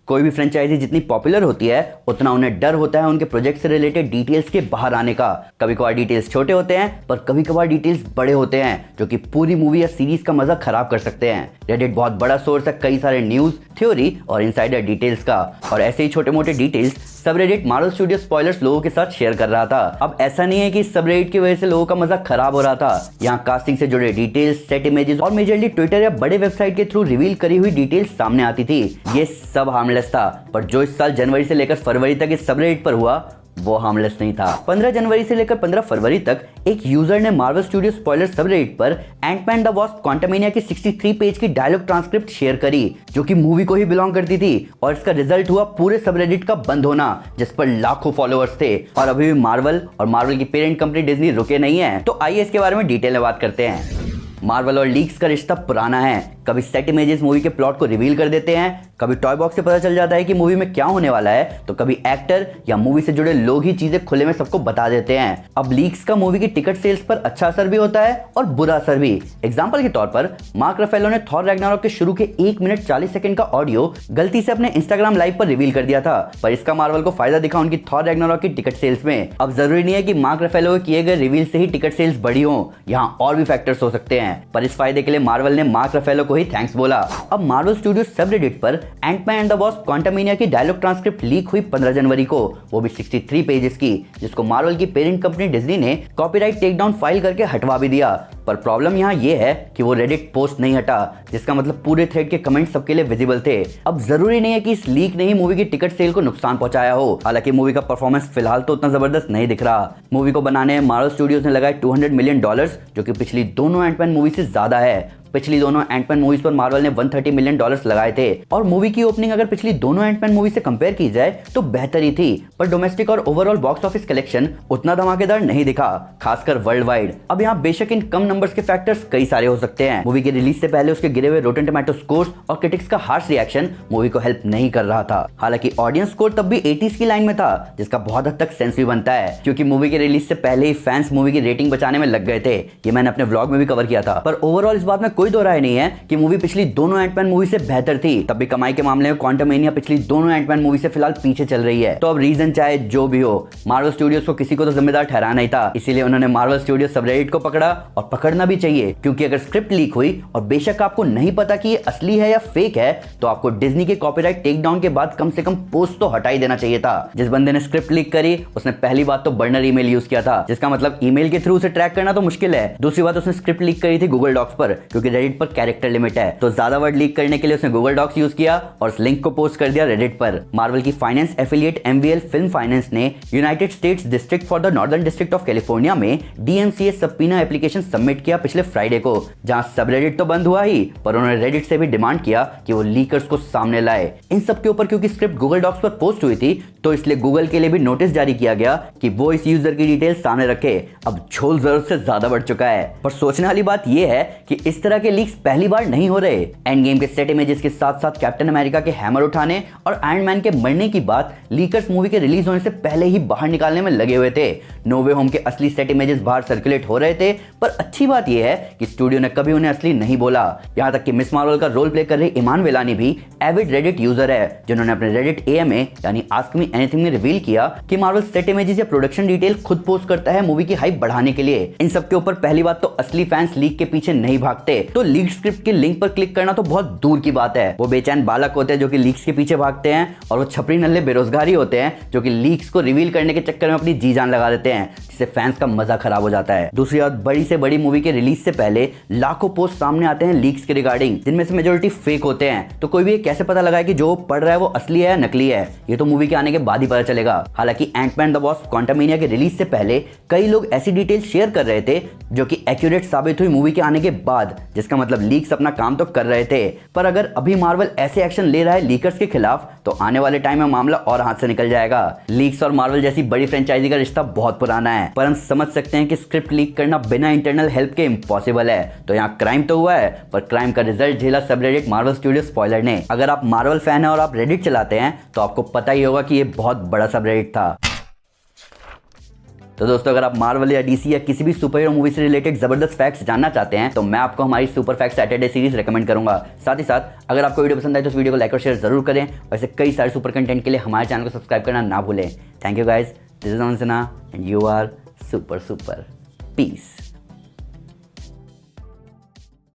कोई भी फ्रेंचाइजी जितनी पॉपुलर होती है उतना उन्हें डर होता है उनके प्रोजेक्ट से रिलेटेड डिटेल्स के बाहर आने का। कभी कभार डिटेल्स छोटे होते हैं पर कभी कभार डिटेल्स बड़े होते हैं जो कि पूरी मूवी या सीरीज का मजा खराब कर सकते हैं। रेडिट बहुत बड़ा सोर्स है कई सारे न्यूज, थ्योरी और इनसाइडर डिटेल्स का, और ऐसे ही छोटे मोटे details subreddit Marvel studio spoilers लोगों के साथ शेयर कर रहा था। अब ऐसा नहीं है कि सबरेडिट की वजह से लोगों का मजा खराब हो रहा था। यहाँ कास्टिंग से जुड़े डिटेल्स, सेट इमेजेस और मेजरली ट्विटर या बड़े वेबसाइट के थ्रू रिवील करी हुई डिटेल्स सामने आती थी। ये सब हार्मलेस था, पर जो इस साल जनवरी से लेकर फरवरी तक इस सबरेडिट पर हुआ वो हार्मलेस नहीं था। 15 जनवरी से लेकर 15 फरवरी तक एक यूजर ने मार्वल स्टूडियो स्पॉयलर सबरेडिट पर एंटमैन द वॉस्प क्वांटमेनिया की 63 पेज की डायलॉग ट्रांसक्रिप्ट शेयर करी जो कि मूवी को ही बिलोंग करती थी, और इसका रिजल्ट हुआ पूरे सबरेडिट का बंद होना जिस पर लाखों फॉलोअर्स थे। और अभी भी मार्वल और मार्वल की पेरेंट कंपनी डिज्नी रुके नहीं है। तो आइए इसके बारे में डिटेल में बात करते हैं। मार्वल और लीक्स का रिश्ता पुराना है। कभी सेट इमेजेस मूवी के प्लॉट को रिवील कर देते हैं, कभी टॉय बॉक्स से पता चल जाता है कि मूवी में क्या होने वाला है, तो कभी एक्टर या मूवी से जुड़े लोग ही चीजें खुले में सबको बता देते हैं। अब लीक्स का मूवी की टिकट सेल्स पर अच्छा असर भी होता है और बुरा असर भी। एग्जांपल के तौर पर मार्क रफेलो ने थॉर रैग्नारोक के शुरू के 1 मिनट 40 सेकंड का ऑडियो गलती से अपने इंस्टाग्राम लाइव पर रिवील कर दिया था, पर इसका मार्वल को फायदा दिखा उनकी थॉर रैग्नारोक की टिकट सेल्स में। अब जरूरी नहीं है कि मार्क रफेलो के किए गए रिवील से ही टिकट सेल्स बढ़ी हो, यहाँ और भी फैक्टर्स हो सकते हैं, पर इस फायदे के लिए मार्वल ने मार्क रफेलो को ही थैंक्स बोला। अब मार्वल स्टूडियो सबरेडिट पर Ant Man and the Wasp Quantumania की डायलॉग ट्रांसक्रिप्ट लीक हुई 15 जनवरी को, वो भी 63 पेजेस की, जिसको मार्वल की पेरेंट कंपनी डिज्नी ने कॉपीराइट टेकडाउन फाइल करके हटवा भी दिया। पर प्रॉब्लम यहाँ ये है कि वो रेडिट पोस्ट नहीं हटा, जिसका मतलब पूरे थ्रेड के कमेंट सबके लिए विजिबल थे। अब जरूरी नहीं है कि इस लीक ने ही मूवी की टिकट सेल को नुकसान पहुंचाया हो। हालांकि मूवी का परफॉर्मेंस फिलहाल तो उतना जबरदस्त नहीं दिख रहा। मूवी को बनाने में मार्वल स्टूडियोज ने लगाए $200 मिलियन, जो कि पिछली दोनों एंटमैन मूवी से ज्यादा है। पिछली दोनों एंटमैन मूवीज पर मार्वल ने $130 मिलियन लगाए थे, और मूवी की ओपनिंग अगर पिछली दोनों एंटमैन मूवी से कंपेयर की जाए तो बेहतर ही थी, पर डोमेस्टिक और ओवरऑल बॉक्स ऑफिस कलेक्शन उतना धमाकेदार नहीं दिखा, खासकर वर्ल्ड वाइड। अब यहाँ बेशक इन कम नंबर्स के फैक्टर्स कई सारे हो सकते हैं। मूवी के रिलीज से पहले उसके गिरे हुए रोटेन टोमेटो स्कोर्स और क्रिटिक्स का हार्श रिएक्शन मूवी को हेल्प नहीं कर रहा था। हालांकि ऑडियंस स्कोर तब भी 80s की लाइन में था, जिसका बहुत हद तक सेंस भी बनता है, क्योंकि मूवी के रिलीज से पहले ही फैंस मूवी की रेटिंग बचाने में लग गए थे। ये मैंने अपने व्लॉग में भी कवर किया था। पर ओवरऑल इस बात में कोई दो राय नहीं है कि मूवी पिछली दोनों एंटमैन मूवी से बेहतर थी। तब भी कमाई के मामले में क्वांटमेनिया पिछली दोनों एंटमैन मूवी से फिलहाल पीछे चल रही है। तो अब रीजन चाहे जो भी हो, मार्वल स्टूडियोज को किसी को तो जिम्मेदार ठहराना ही था, इसीलिए उन्होंने मार्वल स्टूडियो सबरेडिट को पकड़ा, और पकड़ना भी चाहिए, क्योंकि अगर स्क्रिप्ट लीक हुई और बेशक आपको नहीं पता कि ये असली है या फेक है, तो आपको डिज्नी के कॉपीराइट टेकडाउन के बाद कम से कम पोस्ट तो हटा ही देना चाहिए था। जिस बंदे ने स्क्रिप्ट लीक करी उसने पहली बात तो बर्नर ईमेल यूज किया था, जिसका मतलब ईमेल के थ्रू उसे ट्रैक करना तो मुश्किल है। दूसरी बात, उसने स्क्रिप्ट लीक करी थी गूगल डॉक्स पर, क्योंकि रेडिट पर कैरेक्टर लिमिट है, तो ज्यादा वर्ड लीक करने के लिए उसने गूगल डॉक्स यूज किया और उस लिंक को पोस्ट कर दिया रेडिट पर। मार्वल की finance affiliate MVL film finance ने United States district for the northern district of California में DMCA सबपीना एप्लीकेशन सबमिट किया पिछले फ्राइडे को, जहां सबरेडिट तो बंद हुआ ही, पर उन्होंने रेडिट से भी डिमांड किया कि वो लीकर्स को सामने लाए। इन सब के ऊपर क्योंकि स्क्रिप्ट गूगल डॉक्स पर पोस्ट हुई थी, तो इसलिए गूगल के लिए भी नोटिस जारी किया गया कि वो इस यूजर की डिटेल सामने रखे। अब झोल जरूरत से ज्यादा बढ़ चुका है। पर सोचने वाली बात यह है कि इस तरह के लीक्स पहली बार नहीं हो रहे। एंड गेम के सेट इमेजेस के साथ साथ कैप्टन अमेरिका के हैमर उठाने और आयरन मैन के मरने की बात लीकर्स मूवी के रिलीज होने से पहले ही बाहर निकालने में लगे हुए थे। नो वे होम के असली सेट इमेजेस बाहर सर्कुलेट हो रहे थे, पर अच्छी बात यह है कि स्टूडियो ने कभी उन्हें असली नहीं बोला। यहां तक कि मिस मार्वल का रोल प्ले कर रही ईमान वेलानी भी एविड रेडिट यूजर है, जिन्होंने अपने रेडिट AMA यानी आस्क मी एनीथिंग में रिवील किया कि मार्वल सेट इमेजेस या प्रोडक्शन डिटेल खुद पोस्ट करता है मूवी की हाइप बढ़ाने के लिए। इन सब के ऊपर पहली बात तो असली फैंस लीक के पीछे नहीं भागते, तो लीक स्क्रिप्ट के लिंक पर क्लिक करना तो बहुत दूर की बात है। वो बेचैन बालक होते हैं जो कि लीक्स के पीछे भागते हैं, और वो छपरी नल्ले बेरोजगारी होते हैं जो कि लीक्स को रिवील करने के चक्कर में अपनी जी जान लगा देते हैं, जिससे फैंस का मजा खराब हो जाता है। दूसरी बात, बड़ी से बड़ी मूवी के रिलीज से पहले लाखों पोस्ट सामने आते हैं लीक्स के रिगार्डिंग, जिनमें से मेजोरिटी फेक होते हैं। तो कोई भी कैसे पता लगाए कि जो पढ़ रहा है वो असली है या नकली है, ये तो मूवी के आने के बाद ही पता चलेगा। हालांकि एंटमैन द वॉस्प क्वांटमेनिया के रिलीज से पहले कई लोग ऐसी डिटेल शेयर कर रहे थे जो कि एक्यूरेट साबित हुई मूवी के आने के बाद, जिसका मतलब लीक्स अपना काम तो कर रहे थे। पर अगर अभी मार्वल ऐसे एक्शन ले रहा है लीकर्स के खिलाफ, तो आने वाले टाइम में मामला और हाथ से निकल जाएगा। लीक्स और मार्वल जैसी बड़ी फ्रेंचाइजी का रिश्ता बहुत पुराना है, पर हम समझ सकते हैं कि स्क्रिप्ट लीक करना बिना इंटरनल हेल्प के इम्पॉसिबल है। तो यहाँ क्राइम तो हुआ है, पर क्राइम का रिजल्ट झेला सबरेडिट मार्वल स्टूडियो स्पॉयलर ने। अगर आप मार्वल फैन हैं और आप रेडिट चलाते हैं तो आपको पता ही होगा कि ये बहुत बड़ा सबरेडिट था। तो दोस्तों अगर आप मार्वल या डीसी या किसी भी सुपर हीरो मूवी से रिलेटेड जबरदस्त फैक्ट्स जानना चाहते हैं तो मैं आपको हमारी super fact Saturday series recommend करूंगा। साथ ही साथ अगर आपको वीडियो पसंद आए तो इस वीडियो को लाइक और शेयर जरूर करें। वैसे कई सारे सुपर कंटेंट के लिए हमारे चैनल को सब्सक्राइब करना ना भूलें। Thank you guys, this is Aman Sinha and you are super super. Piece.